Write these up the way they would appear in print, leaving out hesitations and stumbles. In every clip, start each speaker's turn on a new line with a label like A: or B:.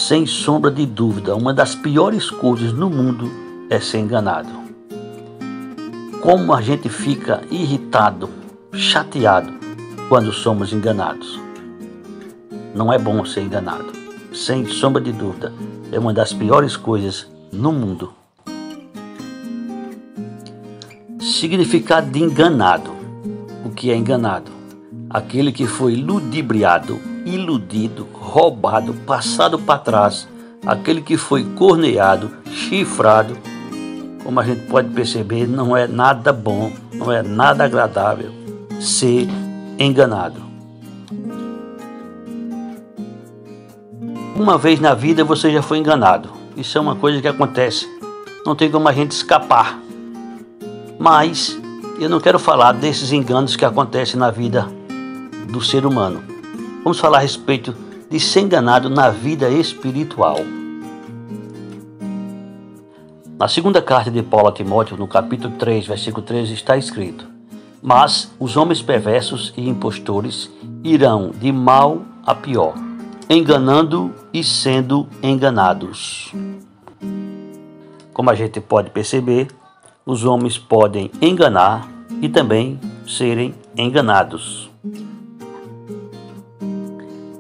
A: Sem sombra de dúvida, uma das piores coisas no mundo é ser enganado. Como a gente fica irritado, chateado quando somos enganados. Não é bom ser enganado. Sem sombra de dúvida, é uma das piores coisas no mundo. Significado de enganado. O que é enganado? Aquele que foi ludibriado, iludido, roubado, passado para trás. Aquele que foi corneado, chifrado. Como a gente pode perceber, não é nada bom, não é nada agradável ser enganado. Uma vez na vida você já foi enganado. Isso é uma coisa que acontece. Não tem como a gente escapar. Mas eu não quero falar desses enganos que acontecem na vida do ser humano. Vamos falar a respeito de ser enganado na vida espiritual. Na segunda carta de Paulo a Timóteo, no capítulo 3, versículo 13, está escrito: mas os homens perversos e impostores irão de mal a pior, enganando e sendo enganados. Como a gente pode perceber, os homens podem enganar e também serem enganados.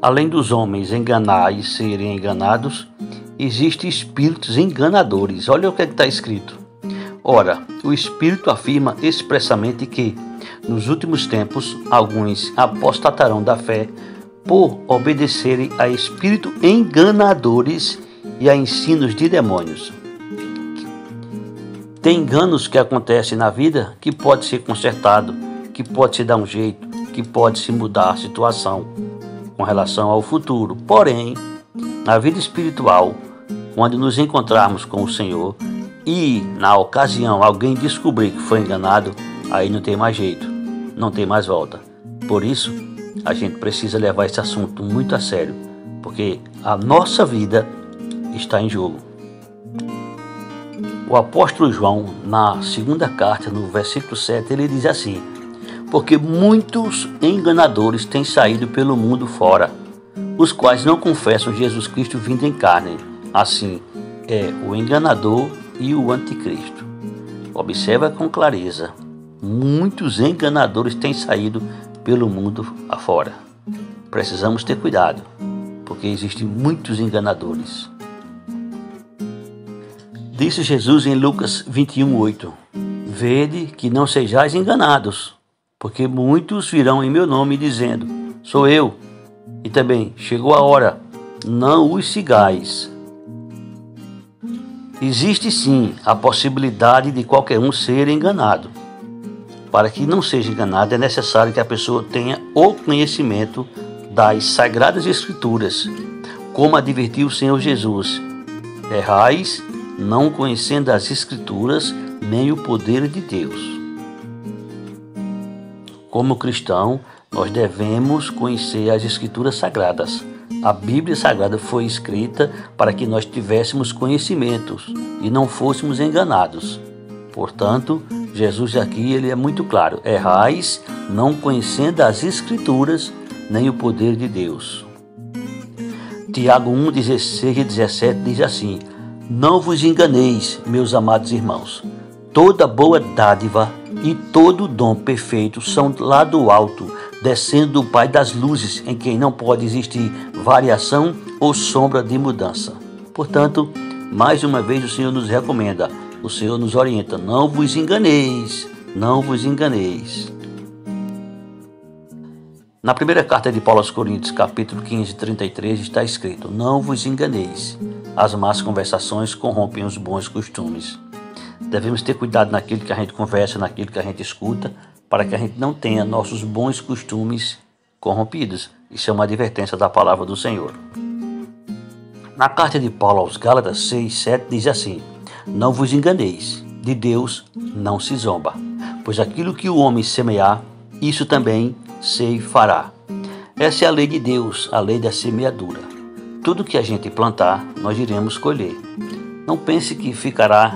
A: Além dos homens enganar e serem enganados, existem espíritos enganadores. Olha o que está escrito. Ora, o Espírito afirma expressamente que, nos últimos tempos, alguns apostatarão da fé por obedecerem a espíritos enganadores e a ensinos de demônios. Tem enganos que acontecem na vida que pode ser consertado, que pode se dar um jeito, que pode se mudar a situação com relação ao futuro. Porém, na vida espiritual, quando nos encontrarmos com o Senhor e na ocasião alguém descobrir que foi enganado, aí não tem mais jeito, não tem mais volta. Por isso, a gente precisa levar esse assunto muito a sério, porque a nossa vida está em jogo. O apóstolo João, na segunda carta, no versículo 7, ele diz assim: porque muitos enganadores têm saído pelo mundo fora, os quais não confessam Jesus Cristo vindo em carne. Assim, é o enganador e o anticristo. Observa com clareza, muitos enganadores têm saído pelo mundo afora. Precisamos ter cuidado, porque existem muitos enganadores. Disse Jesus em Lucas 21:8: vede que não sejais enganados, porque muitos virão em meu nome dizendo: sou eu. E também: chegou a hora, não os sigais. Existe sim a possibilidade de qualquer um ser enganado. Para que não seja enganado, é necessário que a pessoa tenha o conhecimento das Sagradas Escrituras, como advertiu o Senhor Jesus: errais, não conhecendo as Escrituras nem o poder de Deus. Como cristão, nós devemos conhecer as Escrituras Sagradas. A Bíblia Sagrada foi escrita para que nós tivéssemos conhecimentos e não fôssemos enganados. Portanto, Jesus aqui ele é muito claro: errais, não conhecendo as Escrituras nem o poder de Deus. Tiago 1:16 e 17 diz assim: não vos enganeis, meus amados irmãos. Toda boa dádiva e todo dom perfeito são lá do alto, descendo do Pai das luzes, em quem não pode existir variação ou sombra de mudança. Portanto, mais uma vez o Senhor nos recomenda, o Senhor nos orienta: não vos enganeis, não vos enganeis. Na primeira carta de Paulo aos Coríntios, capítulo 15, 33, está escrito: não vos enganeis, as más conversações corrompem os bons costumes. Devemos ter cuidado naquilo que a gente conversa, naquilo que a gente escuta, para que a gente não tenha nossos bons costumes corrompidos. Isso é uma advertência da palavra do Senhor. Na carta de Paulo aos Gálatas 6, 7 diz assim: não vos enganeis, de Deus não se zomba, pois aquilo que o homem semear, isso também se fará. Essa é a lei de Deus, a lei da semeadura. Tudo que a gente plantar, nós iremos colher. Não pense que ficará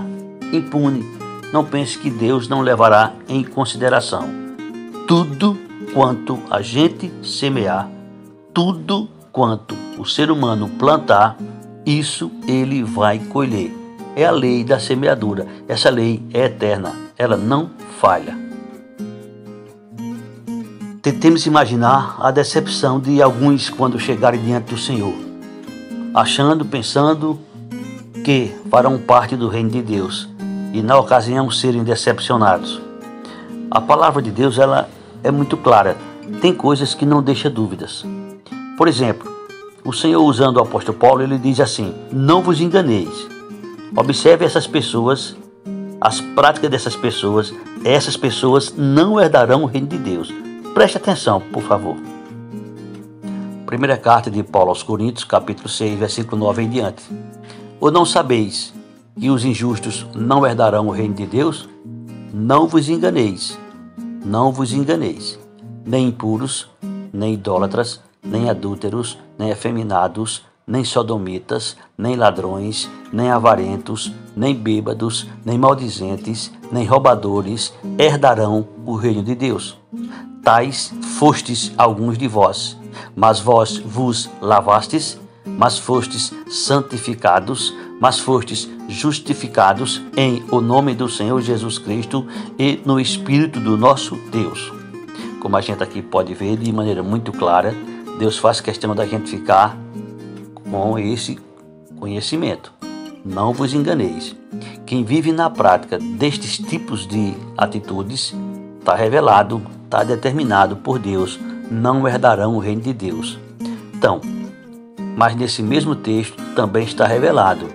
A: impune. Não pense que Deus não levará em consideração. Tudo quanto a gente semear, tudo quanto o ser humano plantar, isso ele vai colher. É a lei da semeadura. Essa lei é eterna, ela não falha. Tentemos imaginar a decepção de alguns quando chegarem diante do Senhor, pensando que farão parte do reino de Deus e na ocasião serem decepcionados. A palavra de Deus, ela é muito clara. Tem coisas que não deixam dúvidas. Por exemplo, o Senhor, usando o apóstolo Paulo, ele diz assim: não vos enganeis. Observe essas pessoas, as práticas dessas pessoas. Essas pessoas não herdarão o reino de Deus. Preste atenção, por favor. Primeira carta de Paulo aos Coríntios, capítulo 6, versículo 9 em diante. Ou não sabeis que os injustos não herdarão o reino de Deus? Não vos enganeis, não vos enganeis. Nem impuros, nem idólatras, nem adúlteros, nem efeminados, nem sodomitas, nem ladrões, nem avarentos, nem bêbados, nem maldizentes, nem roubadores herdarão o reino de Deus. Tais fostes alguns de vós, mas vós vos lavastes, mas fostes santificados, mas fostes justificados em o nome do Senhor Jesus Cristo e no Espírito do nosso Deus. Como a gente aqui pode ver de maneira muito clara, Deus faz questão da gente ficar com esse conhecimento. Não vos enganeis. Quem vive na prática destes tipos de atitudes está revelado, está determinado por Deus, não herdarão o reino de Deus. Então, mas nesse mesmo texto também está revelado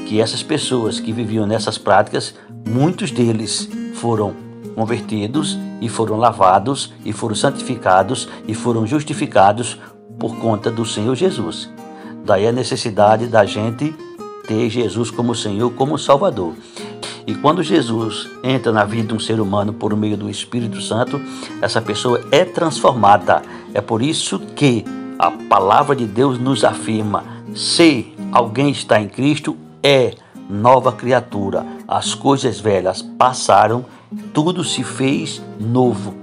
A: que essas pessoas que viviam nessas práticas, muitos deles foram convertidos e foram lavados e foram santificados e foram justificados por conta do Senhor Jesus. Daí a necessidade da gente ter Jesus como Senhor, como Salvador. E quando Jesus entra na vida de um ser humano por meio do Espírito Santo, essa pessoa é transformada. É por isso que a palavra de Deus nos afirma: se alguém está em Cristo, é nova criatura. As coisas velhas passaram, tudo se fez novo.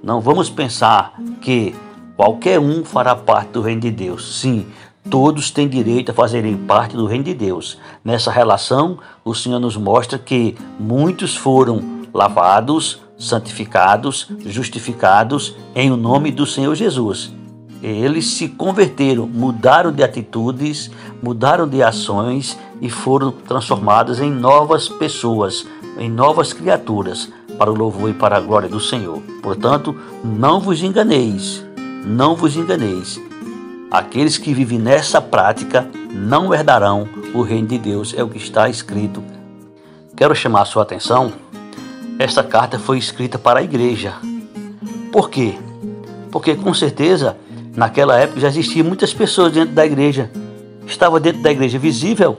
A: Não vamos pensar que qualquer um fará parte do reino de Deus. Sim, todos têm direito a fazerem parte do reino de Deus. Nessa relação, o Senhor nos mostra que muitos foram lavados, santificados, justificados em o nome do Senhor Jesus. Eles se converteram, mudaram de atitudes, mudaram de ações e foram transformados em novas pessoas, em novas criaturas, para o louvor e para a glória do Senhor. Portanto, não vos enganeis, não vos enganeis. Aqueles que vivem nessa prática não herdarão o reino de Deus, é o que está escrito. Quero chamar a sua atenção. Esta carta foi escrita para a igreja. Por quê? Porque com certeza, naquela época já existiam muitas pessoas dentro da igreja. Estava dentro da igreja visível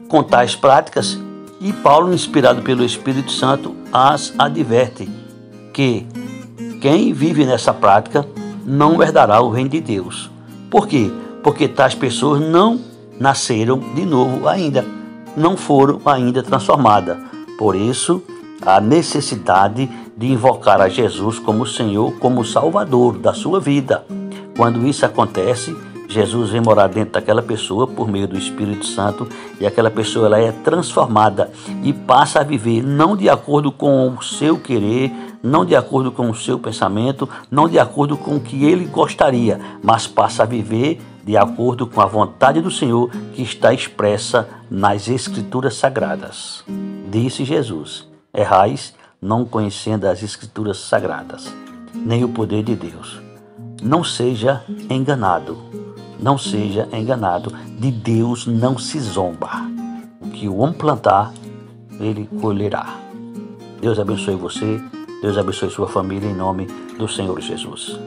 A: com tais práticas, e Paulo, inspirado pelo Espírito Santo, as adverte que quem vive nessa prática não herdará o reino de Deus. Por quê? Porque tais pessoas não nasceram de novo ainda, não foram ainda transformadas. Por isso, a necessidade de invocar a Jesus como Senhor, como Salvador da sua vida. Quando isso acontece, Jesus vem morar dentro daquela pessoa por meio do Espírito Santo, e aquela pessoa ela é transformada e passa a viver não de acordo com o seu querer, não de acordo com o seu pensamento, não de acordo com o que ele gostaria, mas passa a viver de acordo com a vontade do Senhor que está expressa nas Escrituras Sagradas. Disse Jesus: errais não conhecendo as Escrituras Sagradas, nem o poder de Deus. Não seja enganado, não seja enganado. De Deus não se zomba. O que o homem plantar, ele colherá. Deus abençoe você, Deus abençoe sua família, em nome do Senhor Jesus.